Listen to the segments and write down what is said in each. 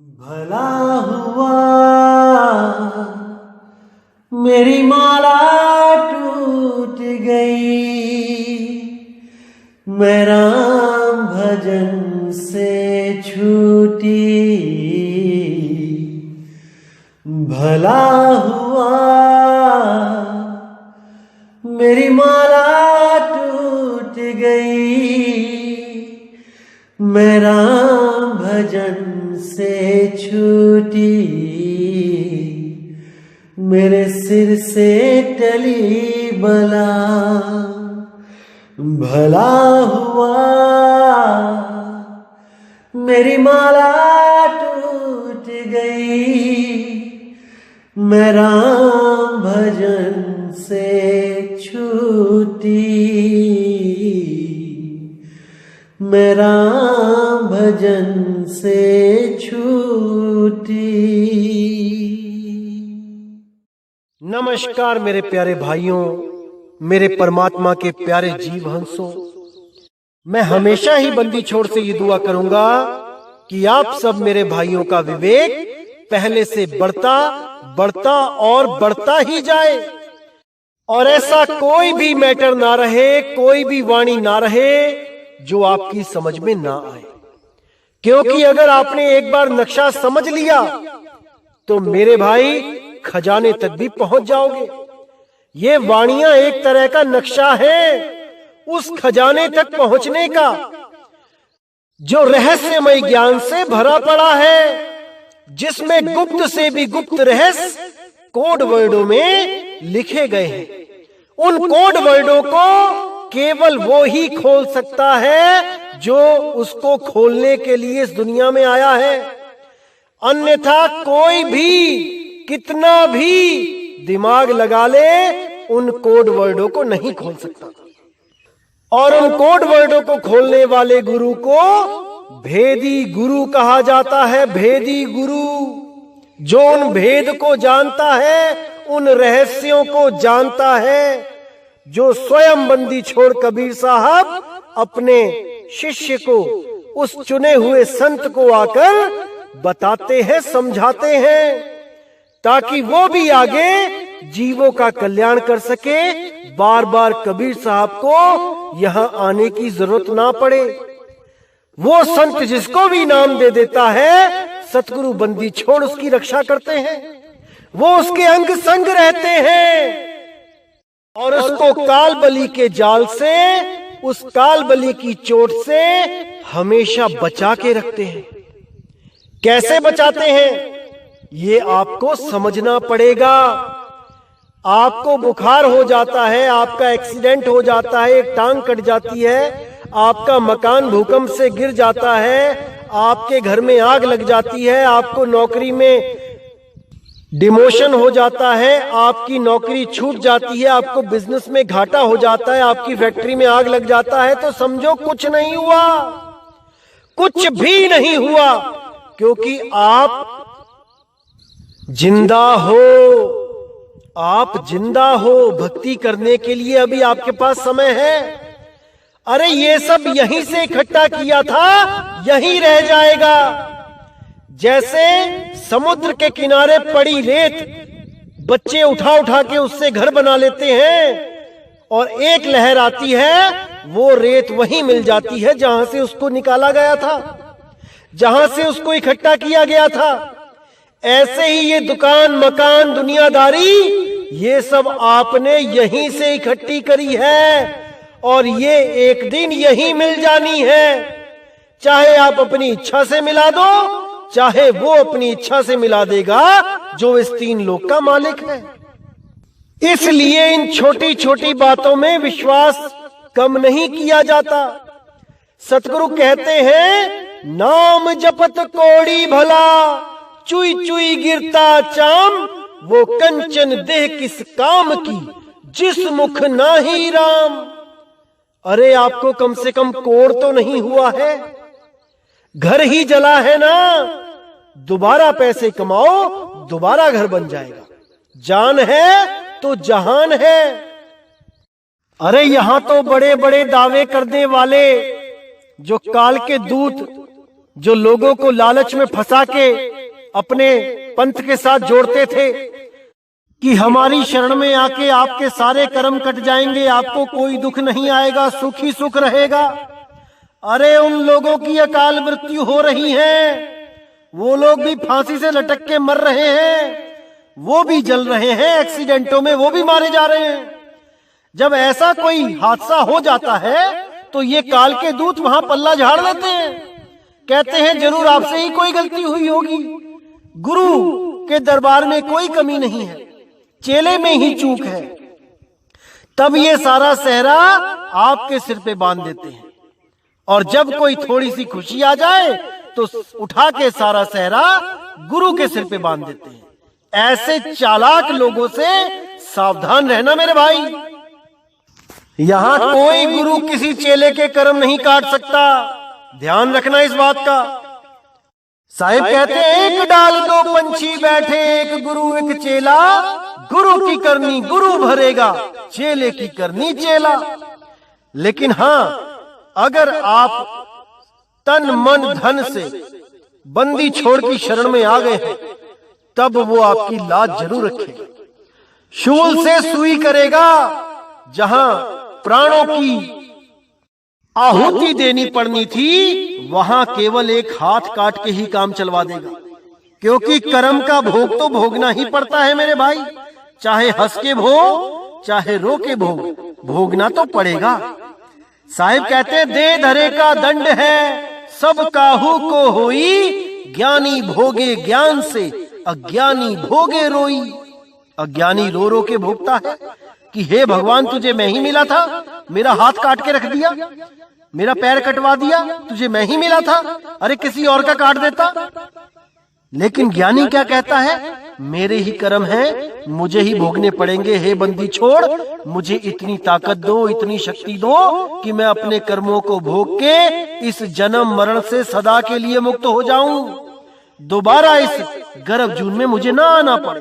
भला हुआ मेरी माला टूट गई, मैं राम भजन से छूटी। भला हुआ मेरी माला टूट गई, मैं राम भजन से छूटी। मेरे सिर से टली बला, भला हुआ मेरी माला टूट गई, मैं राम भजन से छूटी। मैं राम भजन से छूटी। नमस्कार मेरे प्यारे भाइयों, मेरे परमात्मा के प्यारे जीव हंसों। मैं हमेशा ही बंदी छोड़ से ये दुआ करूंगा कि आप सब मेरे भाइयों का विवेक पहले से बढ़ता बढ़ता और बढ़ता ही जाए, और ऐसा कोई भी मैटर ना रहे, कोई भी वाणी ना रहे जो आपकी समझ में ना आए। क्योंकि अगर आपने एक बार नक्शा समझ लिया तो मेरे भाई खजाने तक भी पहुंच जाओगे। ये वाणियां एक तरह का नक्शा है उस खजाने तक पहुंचने का जो रहस्यमय ज्ञान से भरा पड़ा है, जिसमें गुप्त से भी गुप्त रहस्य कोड वर्डों में लिखे गए हैं। उन कोड वर्डों को केवल वो ही खोल सकता है जो उसको खोलने के लिए इस दुनिया में आया है। अन्यथा कोई भी कितना भी दिमाग लगा ले उन कोड वर्डों को नहीं खोल सकता। और उन कोड वर्डों को खोलने वाले गुरु को भेदी गुरु कहा जाता है। भेदी गुरु जो उन भेद को जानता है, उन रहस्यों को जानता है, जो स्वयं बंदी छोड़ कबीर साहब अपने शिष्य को, उस चुने हुए संत को आकर बताते हैं, समझाते हैं, ताकि वो भी आगे जीवों का कल्याण कर सके। बार बार कबीर साहब को यहां आने की जरूरत ना पड़े। वो संत जिसको भी नाम दे देता है, सतगुरु बंदी छोड़ उसकी रक्षा करते हैं। वो उसके अंग संग रहते हैं और उसको काल बलि के जाल से, उस काल बलि की चोट से हमेशा बचा के रखते हैं। कैसे बचाते हैं ये आपको समझना पड़ेगा। आपको बुखार हो जाता है, आपका एक्सीडेंट हो जाता है, एक टांग कट जाती है, आपका मकान भूकंप से गिर जाता है, आपके घर में आग लग जाती है, आपको नौकरी में डिमोशन हो जाता है, आपकी नौकरी छूट जाती है, आपको बिजनेस में घाटा हो जाता है, आपकी फैक्ट्री में आग लग जाता है, तो समझो कुछ नहीं हुआ, कुछ भी नहीं हुआ, क्योंकि आप जिंदा हो। आप जिंदा हो। भक्ति करने के लिए अभी आपके पास समय है। अरे ये सब यहीं से इकट्ठा किया था, यहीं रह जाएगा। जैसे समुद्र के किनारे पड़ी रेत बच्चे उठा उठा के उससे घर बना लेते हैं, और एक लहर आती है, वो रेत वहीं मिल जाती है जहां से उसको निकाला गया था, जहां से उसको इकट्ठा किया गया था। ऐसे ही ये दुकान, मकान, दुनियादारी, ये सब आपने यहीं से इकट्ठी करी है, और ये एक दिन यहीं मिल जानी है। चाहे आप अपनी इच्छा से मिला दो, चाहे वो अपनी इच्छा से मिला देगा, जो इस तीन लोक का मालिक है। इसलिए इन छोटी छोटी बातों में विश्वास कम नहीं किया जाता। सतगुरु कहते हैं, नाम जपत कोड़ी भला, चुई चुई गिरता चाम, वो कंचन देह किस काम की, जिस मुख नाही राम। अरे आपको कम से कम कोड़ तो नहीं हुआ है, घर ही जला है ना। दोबारा पैसे कमाओ, दोबारा घर बन जाएगा। जान है तो जहान है। अरे यहां तो बड़े बड़े दावे करने वाले जो काल के दूत जो लोगों को लालच में फंसा के अपने पंथ के साथ जोड़ते थे कि हमारी शरण में आके आपके सारे कर्म कट जाएंगे, आपको कोई दुख नहीं आएगा, सुख ही सुख रहेगा। अरे उन लोगों की अकाल मृत्यु हो रही है, वो लोग भी फांसी से लटक के मर रहे हैं, वो भी जल रहे हैं एक्सीडेंटों में, वो भी मारे जा रहे हैं। जब ऐसा कोई हादसा हो जाता है तो ये काल के दूत वहां पल्ला झाड़ लेते हैं, कहते हैं जरूर आपसे ही कोई गलती हुई होगी, गुरु के दरबार में कोई कमी नहीं है, चेले में ही चूक है। तब ये सारा सहरा आपके सिर पे बांध देते हैं, और जब कोई थोड़ी सी खुशी आ जाए तो उठा के सारा सहरा गुरु के सिर पे बांध देते हैं। ऐसे चालाक लोगों से सावधान रहना मेरे भाई। यहां कोई गुरु किसी चेले के कर्म नहीं काट सकता, ध्यान रखना इस बात का। साहिब कहते हैं एक डाल दो पंछी बैठे, एक गुरु एक चेला, गुरु की करनी गुरु भरेगा, चेले की करनी चेला। लेकिन हां, अगर आप तन मन धन से बंदी छोड़ की शरण में आ गए हैं, तब वो आपकी लाज जरूर रखेगा। शूल से सुई करेगा, जहां प्राणों की आहुति देनी पड़नी थी वहां केवल एक हाथ काट के ही काम चलवा देगा। क्योंकि कर्म का भोग तो भोगना ही पड़ता है मेरे भाई, चाहे हंस के भोग चाहे रो के भोग, भोगना तो पड़ेगा। साहिब कहते हैं दे धरे का दंड है, सब काहू को होई, ज्ञानी भोगे ज्ञान से, अज्ञानी भोगे रोई। अज्ञानी रो रो के भोगता है कि हे भगवान तुझे मैं ही मिला था, मेरा हाथ काट के रख दिया, मेरा पैर कटवा दिया, तुझे मैं ही मिला था, अरे किसी और का काट देता। लेकिन ज्ञानी क्या कहता है, मेरे ही कर्म हैं, मुझे ही भोगने पड़ेंगे। हे बंदी छोड़, मुझे इतनी ताकत दो, इतनी शक्ति दो कि मैं अपने कर्मों को भोग के इस जन्म मरण से सदा के लिए मुक्त हो जाऊं, दोबारा इस गर्भ जून में मुझे ना आना पड़े।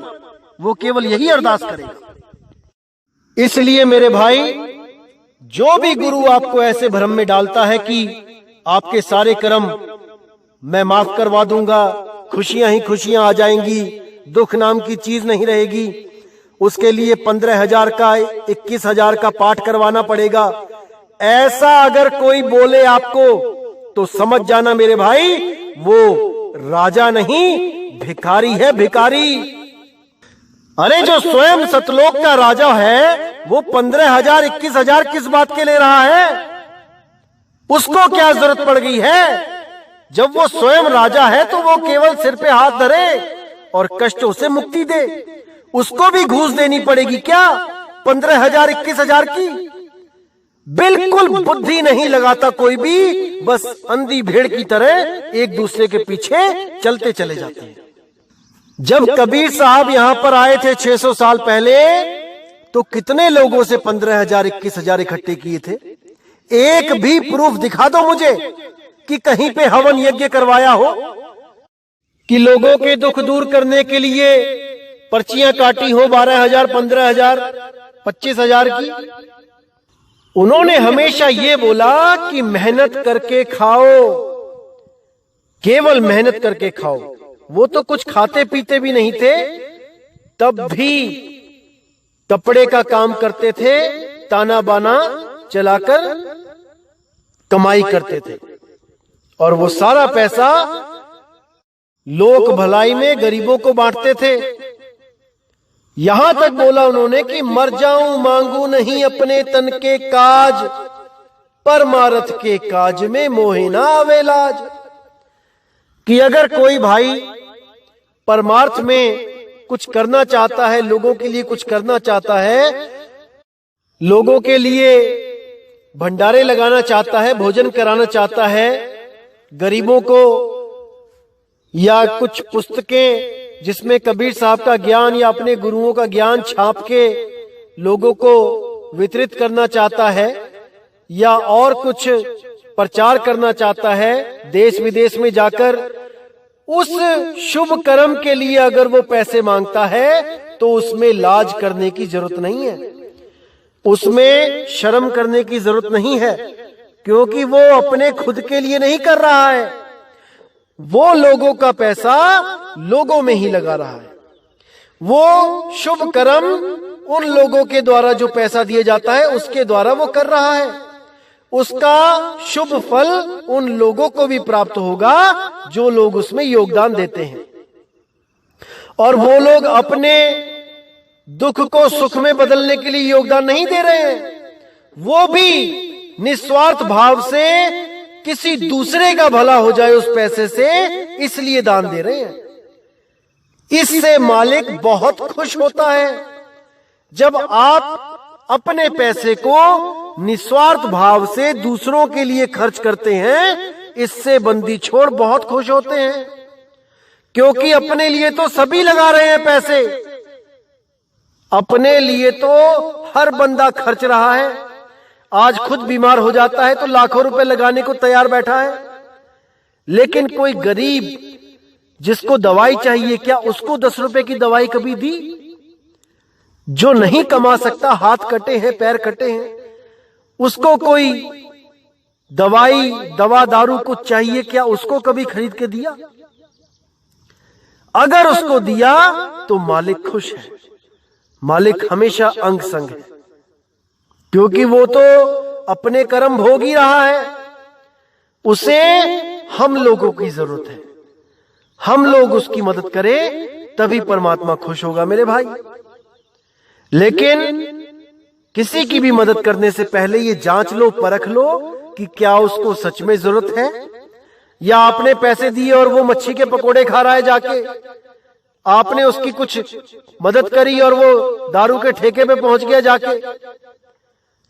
वो केवल यही अरदास करेगा। इसलिए मेरे भाई, जो भी गुरु आपको ऐसे भ्रम में डालता है कि आपके सारे कर्म मैं माफ करवा दूंगा, खुशियां ही खुशियां आ जाएंगी, दुख नाम की चीज नहीं रहेगी, उसके लिए 15,000 का 21,000 का पाठ करवाना पड़ेगा, ऐसा अगर कोई बोले आपको तो समझ जाना मेरे भाई, वो राजा नहीं भिखारी है, भिखारी। अरे जो स्वयं सतलोक का राजा है वो 15,000 21,000 किस बात के ले रहा है? उसको क्या जरूरत पड़ गई है? जब वो स्वयं राजा है तो वो केवल सिर पे हाथ धरे और कष्टों से मुक्ति दे। उसको भी घूस देनी पड़ेगी क्या 15,000 21,000 की? बिल्कुल बुद्धि नहीं लगाता कोई भी, बस अंधी भेड़ की तरह एक दूसरे के पीछे चलते चले जाते हैं। जब कबीर साहब यहां पर आए थे 600 साल पहले, तो कितने लोगों से 15,000 21,000 इकट्ठे किए थे? एक भी प्रूफ दिखा दो मुझे कि कहीं पे हवन यज्ञ करवाया हो, कि लोगों के दुख दूर करने के लिए पर्चियां काटी हो 12,000 15,000 25,000 की। उन्होंने हमेशा ये बोला कि मेहनत करके खाओ, केवल मेहनत करके खाओ। वो तो कुछ खाते पीते भी नहीं थे, तब भी कपड़े का काम करते थे, ताना बाना चलाकर कमाई करते थे, और वो सारा पैसा लोक भलाई में गरीबों को बांटते थे। यहां तक बोला उन्होंने कि मर जाऊं मांगू नहीं अपने तन के काज, परमारथ के काज में मोहे ना आवे लाज। कि अगर कोई भाई परमार्थ में कुछ करना चाहता है, लोगों के लिए कुछ करना चाहता है, लोगों के लिए भंडारे लगाना चाहता है, भोजन कराना चाहता है गरीबों को, या कुछ पुस्तकें जिसमें कबीर साहब का ज्ञान या अपने गुरुओं का ज्ञान छाप के लोगों को वितरित करना चाहता है, या और कुछ प्रचार करना चाहता है देश विदेश में जाकर, उस शुभ कर्म के लिए अगर वो पैसे मांगता है तो उसमें लाज करने की जरूरत नहीं है, उसमें शर्म करने की जरूरत नहीं है, क्योंकि वो अपने खुद के लिए नहीं कर रहा है, वो लोगों का पैसा लोगों में ही लगा रहा है। वो शुभ कर्म उन लोगों के द्वारा जो पैसा दिया जाता है उसके द्वारा वो कर रहा है। उसका शुभ फल उन लोगों को भी प्राप्त होगा जो लोग उसमें योगदान देते हैं। और वो लोग अपने दुख को सुख में बदलने के लिए योगदान नहीं दे रहे हैं, वो भी निस्वार्थ भाव से किसी दूसरे का भला हो जाए उस पैसे से, इसलिए दान दे रहे हैं। इससे मालिक बहुत खुश होता है। जब आप अपने पैसे को निस्वार्थ भाव से दूसरों के लिए खर्च करते हैं, इससे बंदी छोड़ बहुत खुश होते हैं, क्योंकि अपने लिए तो सभी लगा रहे हैं पैसे। अपने लिए तो हर बंदा खर्च रहा है। आज खुद बीमार हो जाता है तो लाखों रुपए लगाने को तैयार बैठा है, लेकिन कोई गरीब जिसको दवाई चाहिए, क्या उसको 10 रुपए की दवाई कभी दी? जो नहीं कमा सकता, हाथ कटे हैं, पैर कटे हैं, उसको कोई दवाई दवा दारू कुछ चाहिए, क्या उसको कभी खरीद के दिया? अगर उसको दिया तो मालिक खुश है। मालिक हमेशा अंग संग है, क्योंकि वो तो अपने कर्म भोग ही रहा है। उसे हम लोगों की जरूरत है, हम लोग उसकी मदद करें, तभी परमात्मा खुश होगा मेरे भाई। लेकिन किसी की भी मदद करने से पहले ये जांच लो, परख लो कि क्या उसको सच में जरूरत है, या आपने पैसे दिए और वो मच्छी के पकोड़े खा रहा है जाके। आपने उसकी कुछ मदद करी और वो दारू के ठेके पे पहुंच गया जाके।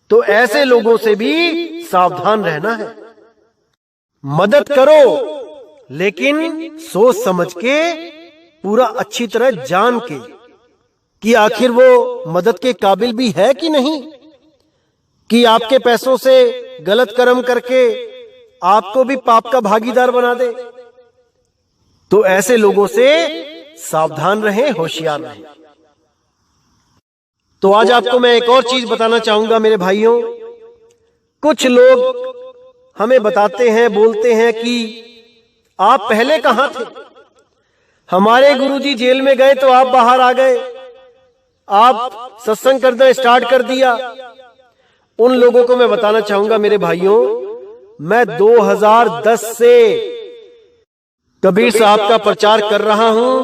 तो ऐसे लोगों से भी सावधान रहना है। मदद करो, लेकिन सोच समझ के, पूरा अच्छी तरह जान के कि आखिर वो मदद के काबिल भी है कि नहीं, कि आपके पैसों से गलत कर्म करके आपको भी पाप का भागीदार बना दे। तो ऐसे लोगों से सावधान रहें, होशियार रहें। तो आज आपको मैं एक और चीज बताना चाहूंगा मेरे भाइयों। कुछ लोग हमें बताते हैं, बोलते हैं कि आप पहले कहां थे? हमारे गुरुजी जेल में गए तो आप बाहर आ गए, आप सत्संग करना स्टार्ट कर दिया। उन लोगों को मैं बताना चाहूंगा मेरे भाइयों, मैं 2010 से कबीर साहब का प्रचार कर रहा हूं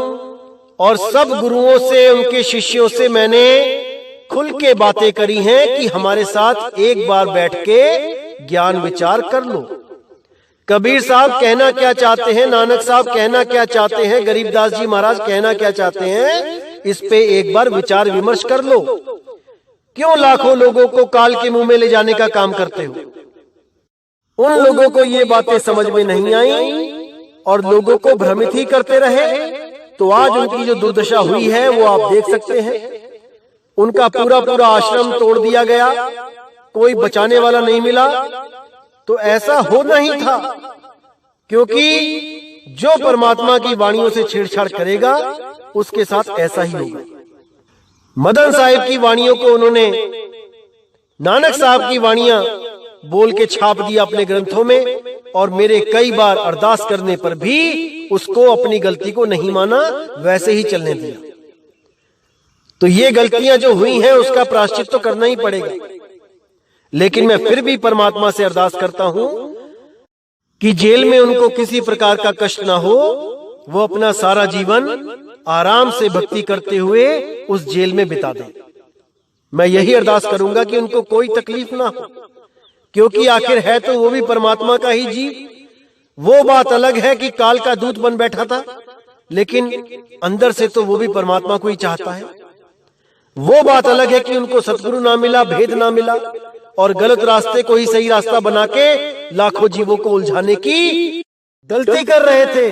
और सब गुरुओं से, उनके शिष्यों से मैंने खुल के बातें करी हैं कि हमारे साथ एक बार बैठ के ज्ञान विचार कर लो। कबीर साहब कहना क्या चाहते हैं, नानक साहब कहना क्या चाहते हैं, गरीबदास जी महाराज कहना क्या चाहते हैं, इस पे एक बार विचार विमर्श कर लो। क्यों लाखों लोगों को काल के मुंह में ले जाने का काम करते हो? उन लोगों को ये बातें समझ में नहीं आई और लोगों को भ्रमित ही करते रहे। तो आज उनकी जो दुर्दशा हुई है वो आप देख सकते हैं। उनका पूरा पूरा आश्रम तोड़ दिया गया, कोई बचाने वाला नहीं मिला। तो ऐसा होना ही था, क्योंकि जो परमात्मा की वाणियों से छेड़छाड़ करेगा उसके साथ ऐसा ही होगा। मदन साहिब की वाणियों को उन्होंने नानक साहब की वाणियां बोल के छाप दिया अपने ग्रंथों में, और मेरे कई बार अरदास करने पर भी उसको, अपनी गलती को नहीं माना, वैसे ही चलने दिया। तो ये गलतियां जो हुई हैं उसका प्रायश्चित तो करना ही पड़ेगा। लेकिन मैं फिर भी परमात्मा से अरदास करता हूं कि जेल में उनको किसी प्रकार का कष्ट ना हो, वो अपना सारा जीवन आराम से भक्ति करते हुए उस जेल में बिता दें। मैं यही अरदास करूंगा कि उनको कोई तकलीफ ना हो, क्योंकि आखिर है तो वो भी परमात्मा का ही जीव। वो बात अलग है कि काल का दूत बन बैठा था, लेकिन अंदर से तो वो भी परमात्मा को ही चाहता है। वो बात अलग है कि उनको सतगुरु ना मिला, भेद ना मिला, और गलत रास्ते को ही सही रास्ता बना के लाखों जीवों को उलझाने की गलती कर रहे थे।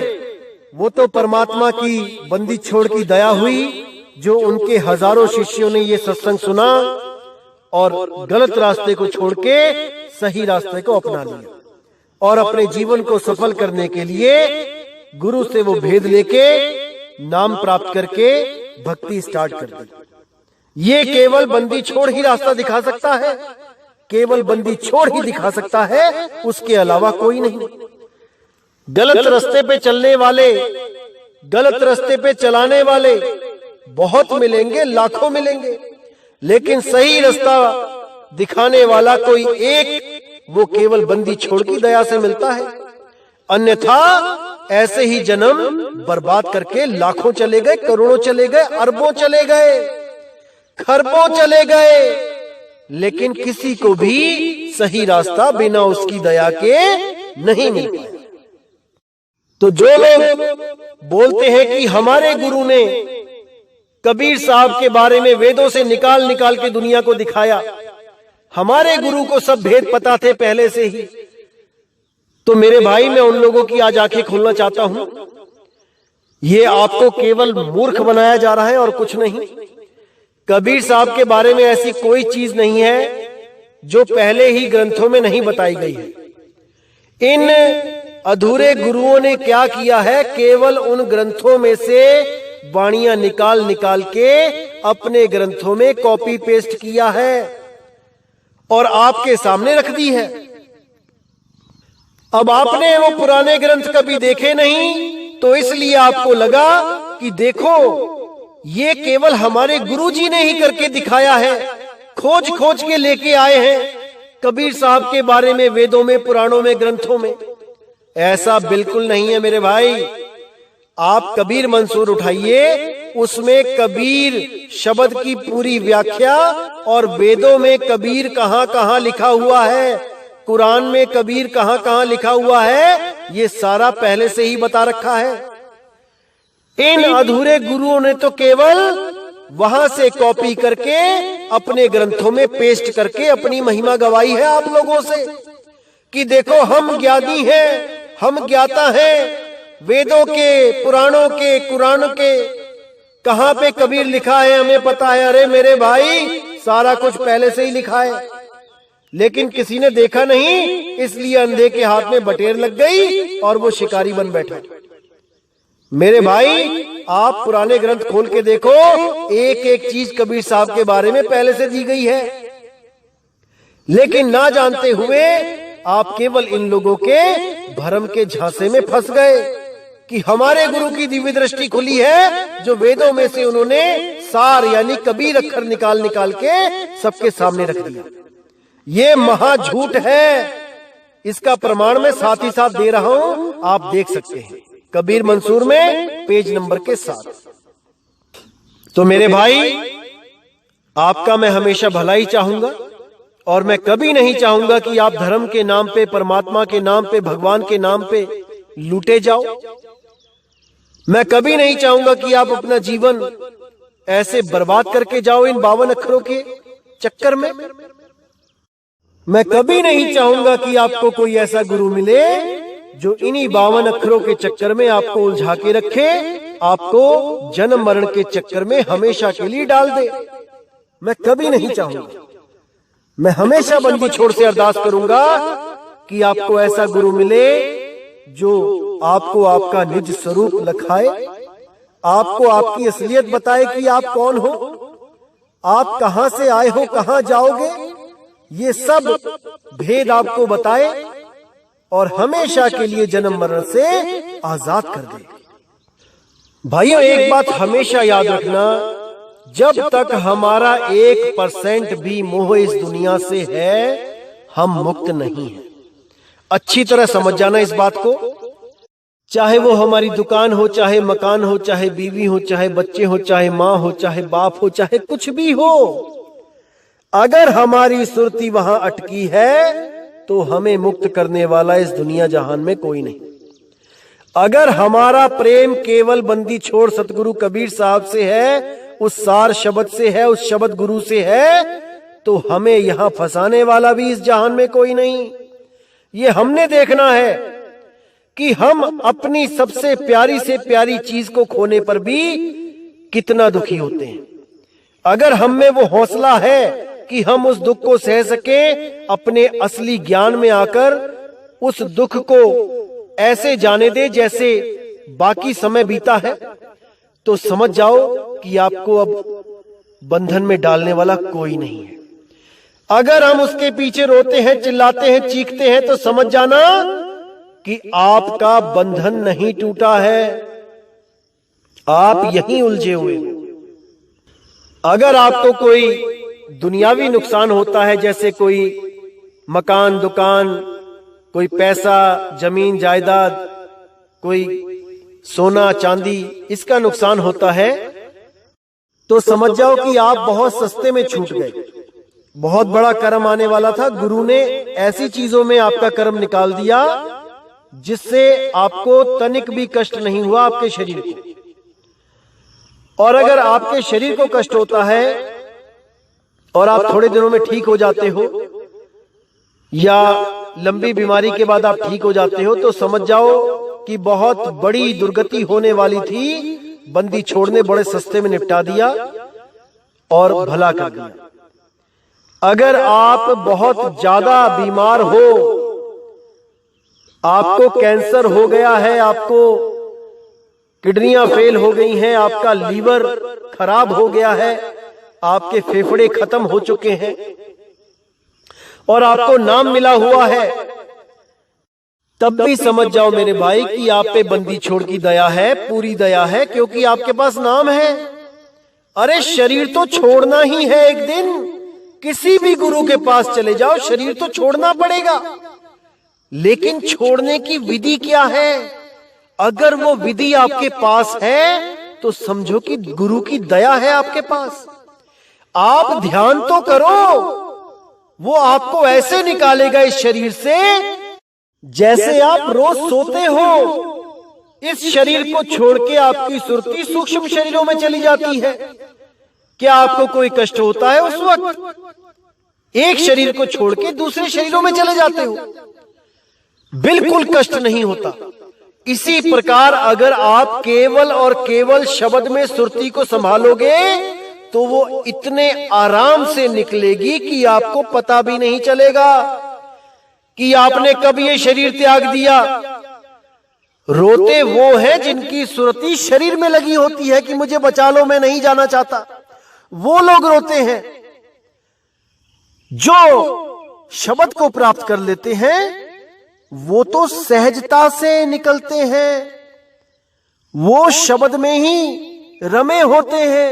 वो तो परमात्मा की बंदी छोड़ की दया हुई, जो उनके हजारों शिष्यों ने ये सत्संग सुना और गलत रास्ते को छोड़ के सही रास्ते को अपना लिया, और अपने जीवन को सफल करने के लिए गुरु से वो भेद लेके नाम प्राप्त करके भक्ति स्टार्ट कर दी। ये केवल बंदी छोड़ ही रास्ता दिखा सकता है, केवल बंदी छोड़ ही दिखा सकता है, उसके अलावा कोई नहीं। गलत रास्ते पे चलने वाले, गलत रास्ते पे चलाने वाले बहुत मिलेंगे, लाखों मिलेंगे, लेकिन सही रास्ता दिखाने वाला कोई एक, वो केवल बंदी छोड़ की दया से मिलता है। अन्यथा ऐसे ही जन्म बर्बाद करके लाखों चले गए, करोड़ों चले गए, अरबों चले गए, खरबों चले गए, लेकिन किसी को भी सही रास्ता बिना उसकी दया के नहीं मिल पाया। तो जो लोग बोलते हैं कि हमारे गुरु ने कबीर साहब के बारे में वेदों से निकाल निकाल के दुनिया को दिखाया, हमारे गुरु को सब भेद पता थे पहले से ही, तो मेरे भाई मैं उन लोगों की आज आंखें खोलना चाहता हूं। ये आपको केवल मूर्ख बनाया जा रहा है और कुछ नहीं। कबीर साहब के बारे में ऐसी कोई चीज नहीं है जो पहले ही ग्रंथों में नहीं बताई गई है। इन अधूरे गुरुओं ने क्या किया है, केवल उन ग्रंथों में से वाणियां निकाल निकाल के अपने ग्रंथों में कॉपी पेस्ट किया है और आपके सामने रख दी है। अब आपने वो पुराने ग्रंथ कभी देखे नहीं, तो इसलिए आपको लगा कि देखो ये केवल हमारे गुरुजी ने ही करके दिखाया है, खोज खोज के लेके आए हैं कबीर साहब के बारे में वेदों में, पुराणों में, ग्रंथों में। ऐसा बिल्कुल नहीं है मेरे भाई। आप कबीर मंसूर उठाइए, उसमें कबीर शब्द की पूरी व्याख्या और वेदों में कबीर कहां कहां लिखा हुआ है, कुरान में कबीर कहां कहां लिखा हुआ है, ये सारा पहले से ही बता रखा है। इन अधूरे गुरुओं ने तो केवल वहां से कॉपी करके अपने ग्रंथों में पेस्ट करके अपनी महिमा गवाई है आप लोगों से कि देखो हम ज्ञानी हैं, हम ज्ञाता हैं, वेदों के, पुराणों के, कुरान के कहां पे कबीर लिखा है हमें पता है। अरे मेरे भाई, सारा कुछ पहले से ही लिखा है, लेकिन किसी ने देखा नहीं, इसलिए अंधे के हाथ में बटेर लग गई और वो शिकारी बन बैठा। मेरे भाई, आप पुराने ग्रंथ खोल के देखो, एक एक चीज कबीर साहब के बारे में पहले से दी गई है, लेकिन ना जानते हुए आप केवल इन लोगों के भ्रम के झांसे में फंस गए कि हमारे गुरु की दिव्य दृष्टि खुली है, जो वेदों में से उन्होंने सार यानी कबीर अक्षर निकाल निकाल के सबके सामने रख दिया। ये महा झूठ है, इसका प्रमाण मैं साथ ही साथ दे रहा हूं, आप देख सकते हैं कबीर मंसूर में पेज नंबर के 7। तो मेरे भाई, आपका मैं हमेशा भला ही चाहूंगा और मैं कभी नहीं चाहूंगा कि आप धर्म के नाम पे, परमात्मा के नाम पे, भगवान के नाम पे लूटे जाओ। मैं कभी नहीं चाहूंगा कि आप अपना जीवन ऐसे बर्बाद करके जाओ इन 52 अक्षरों के चक्कर में। मैं कभी नहीं चाहूंगा कि आपको कोई ऐसा गुरु मिले जो इन्हीं 52 अक्षरों के चक्कर में आपको उलझा के रखे, आपको जन्म मरण के चक्कर में हमेशा के लिए डाल दे। मैं कभी नहीं चाहूंगा। मैं हमेशा बंदी छोड़ से अरदास करूंगा कि आपको ऐसा गुरु मिले जो आपको आपका निज स्वरूप लखाए, आपको आपकी असलियत बताए कि आप कौन हो, आप कहां से आए हो, कहां जाओगे, ये सब भेद आपको बताए और हमेशा के लिए जन्म मरण से आजाद कर दे। भाइयों, एक बात हमेशा याद रखना, जब तक हमारा 1% भी मोह इस दुनिया से है, हम मुक्त नहीं हैं। अच्छी तरह समझ जाना इस बात को। चाहे वो हमारी दुकान हो, चाहे मकान हो, चाहे बीवी हो, चाहे बच्चे हो, चाहे माँ हो, चाहे बाप हो, चाहे कुछ भी हो, अगर हमारी सुरती वहां अटकी है तो हमें मुक्त करने वाला इस दुनिया जहान में कोई नहीं। अगर हमारा प्रेम केवल बंदी छोड़ सतगुरु कबीर साहब से है, उस सार शब्द से है, उस शब्द गुरु से है, तो हमें यहां फंसाने वाला भी इस जहान में कोई नहीं। ये हमने देखना है कि हम अपनी सबसे प्यारी से प्यारी चीज को खोने पर भी कितना दुखी होते हैं। अगर हम में वो हौसला है कि हम उस दुख को सह सके, अपने असली ज्ञान में आकर उस दुख को ऐसे जाने दे जैसे बाकी समय बीता है, तो समझ जाओ कि आपको अब बंधन में डालने वाला कोई नहीं है। अगर हम उसके पीछे रोते हैं, चिल्लाते हैं, चीखते हैं, तो समझ जाना कि आपका बंधन नहीं टूटा है, आप यहीं उलझे हुए हो। अगर आपको कोई दुनियावी नुकसान होता है, जैसे कोई मकान दुकान, कोई पैसा जमीन जायदाद, कोई सोना चांदी, इसका नुकसान होता है, तो समझ जाओ कि आप बहुत सस्ते में छूट गए। बहुत बड़ा कर्म आने वाला था, गुरु ने ऐसी चीजों में आपका कर्म निकाल दिया जिससे आपको तनिक भी कष्ट नहीं हुआ आपके शरीर को। और अगर आपके शरीर को कष्ट होता है और आप थोड़े दिनों में ठीक हो जाते हो, या लंबी बीमारी के बाद आप ठीक हो जाते हो, तो समझ जाओ कि बहुत बड़ी दुर्गति होने वाली थी। बंदी छोड़ ने बड़े सस्ते में निपटा दिया और भला कर दिया। अगर आप बहुत ज्यादा बीमार हो, आपको कैंसर हो गया है, आपको किडनियां फेल हो गई हैं, आपका लीवर खराब हो गया है, आपके फेफड़े खत्म हो चुके हैं और आपको नाम मिला हुआ है, तब भी समझ जाओ मेरे भाई कि आप पे बंदी छोड़ की दया है, पूरी दया है, क्योंकि आपके पास नाम है। अरे शरीर तो छोड़ना ही है एक दिन, किसी भी गुरु के पास चले जाओ, शरीर तो छोड़ना पड़ेगा। लेकिन छोड़ने की विधि क्या है? अगर वो विधि आपके पास है तो समझो कि गुरु की दया है आपके पास। आप ध्यान तो करो, वो आपको ऐसे निकालेगा इस शरीर से जैसे आप रोज सोते हो। इस शरीर को छोड़ के आपकी सुरती सूक्ष्म शरीरों में चली जाती है। क्या आपको कोई कष्ट होता है उस वक्त? एक शरीर को छोड़ के दूसरे शरीरों में चले जाते हो, बिल्कुल कष्ट नहीं होता। इसी प्रकार अगर आप केवल और केवल शब्द में सुरती को संभालोगे तो वो इतने आराम से निकलेगी कि आपको पता भी नहीं चलेगा कि आपने कब ये शरीर त्याग दिया। रोते वो हैं जिनकी सुरती शरीर में लगी होती है कि मुझे बचा लो, मैं नहीं जाना चाहता। वो लोग रोते हैं। जो शब्द को प्राप्त कर लेते हैं वो तो सहजता से निकलते हैं, वो शब्द में ही रमे होते हैं।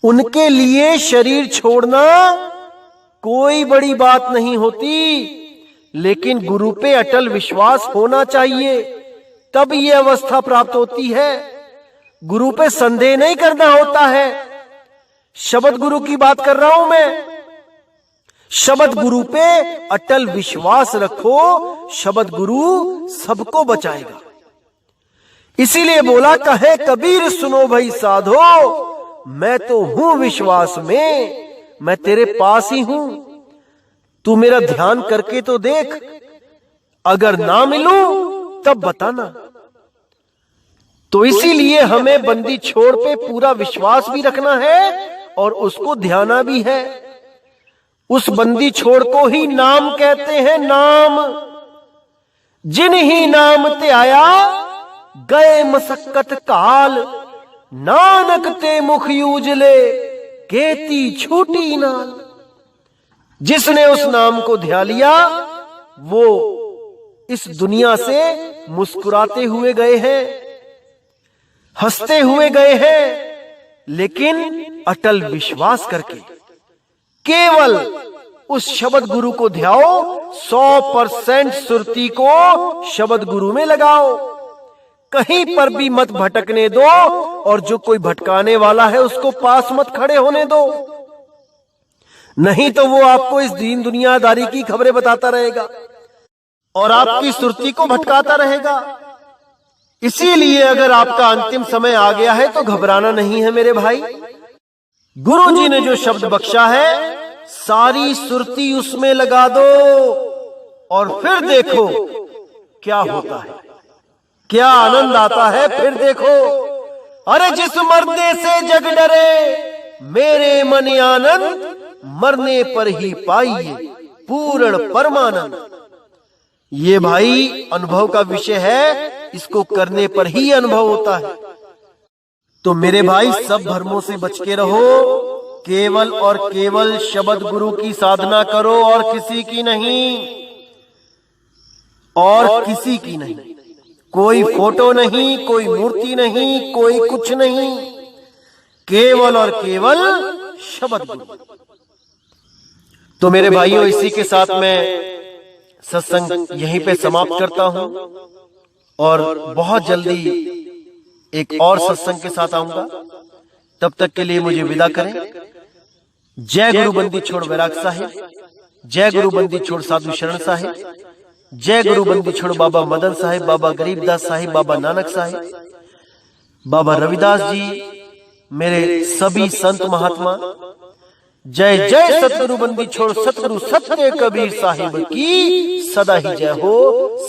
उनके लिए शरीर छोड़ना कोई बड़ी बात नहीं होती, लेकिन गुरु पे अटल विश्वास होना चाहिए, तब ये अवस्था प्राप्त होती है। गुरु पे संदेह नहीं करना होता है। शब्द गुरु की बात कर रहा हूं मैं। शब्द गुरु पे अटल विश्वास रखो, शब्द गुरु सबको बचाएगा। इसीलिए बोला, कहे कबीर सुनो भाई साधो, मैं तो हूं विश्वास में, मैं तेरे पास ही हूं, तू मेरा ध्यान करके तो देख, अगर ना मिलूं तब बताना। तो इसीलिए हमें बंदी छोड़ पे पूरा विश्वास भी रखना है और उसको ध्याना भी है। उस बंदी छोड़ को ही नाम कहते हैं। नाम जिन ही नाम ते आया, गए मसक्कत काल, नानक ते मुख यूजले, केती छूटी नाल। जिसने उस नाम को ध्या लिया वो इस दुनिया से मुस्कुराते हुए गए हैं, हंसते हुए गए हैं, लेकिन अटल विश्वास करके। केवल उस शब्द गुरु को ध्याओ, 100% सुरती को शब्द गुरु में लगाओ, कहीं पर भी मत भटकने दो, और जो कोई भटकाने वाला है उसको पास मत खड़े होने दो, नहीं तो वो आपको इस दीन दुनियादारी की खबरें बताता रहेगा और आपकी सुरती को भटकाता रहेगा। इसीलिए अगर आपका अंतिम समय आ गया है तो घबराना नहीं है मेरे भाई। गुरु जी ने जो शब्द बख्शा है, सारी सुरती उसमें लगा दो और फिर देखो क्या होता है, क्या आनंद आता है। फिर देखो, अरे जिस मरने से जग डरे, मेरे मन आनंद, मरने पर ही पाइए पूर्ण परमानंद। ये भाई अनुभव का विषय है, इसको करने पर ही अनुभव होता है। तो मेरे भाई सब भ्रमों से बच के रहो, केवल और केवल शब्द गुरु की साधना करो और किसी की नहीं। और किसी की नहीं। कोई फोटो नहीं, कोई मूर्ति नहीं, कोई कुछ नहीं, केवल और केवल शब्द गुरु। तो मेरे भाइयों, इसी के साथ मैं सत्संग यहीं पे समाप्त करता हूं और बहुत जल्दी एक और सत्संग के साथ आऊंगा। तब तक के लिए मुझे विदा करें। जय गुरु बंदी छोड़ वैराग साहिब, जय गुरु बंदी छोड़ साधु शरण साहिब, जय गुरु बंदी छोड़ बाबा मदन साहिब, बाबा गरीबदास साहिब, बाबा नानक साहिब, बाबा रविदास जी, मेरे सभी संत महात्मा। जय जय सतगुरु बंदी छोड़ सतगुरु सत्य कबीर साहिब की सदा ही जय हो,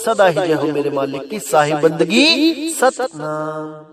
सदा ही जय हो। मेरे मालिक की साहिब बंदगी सतनाम।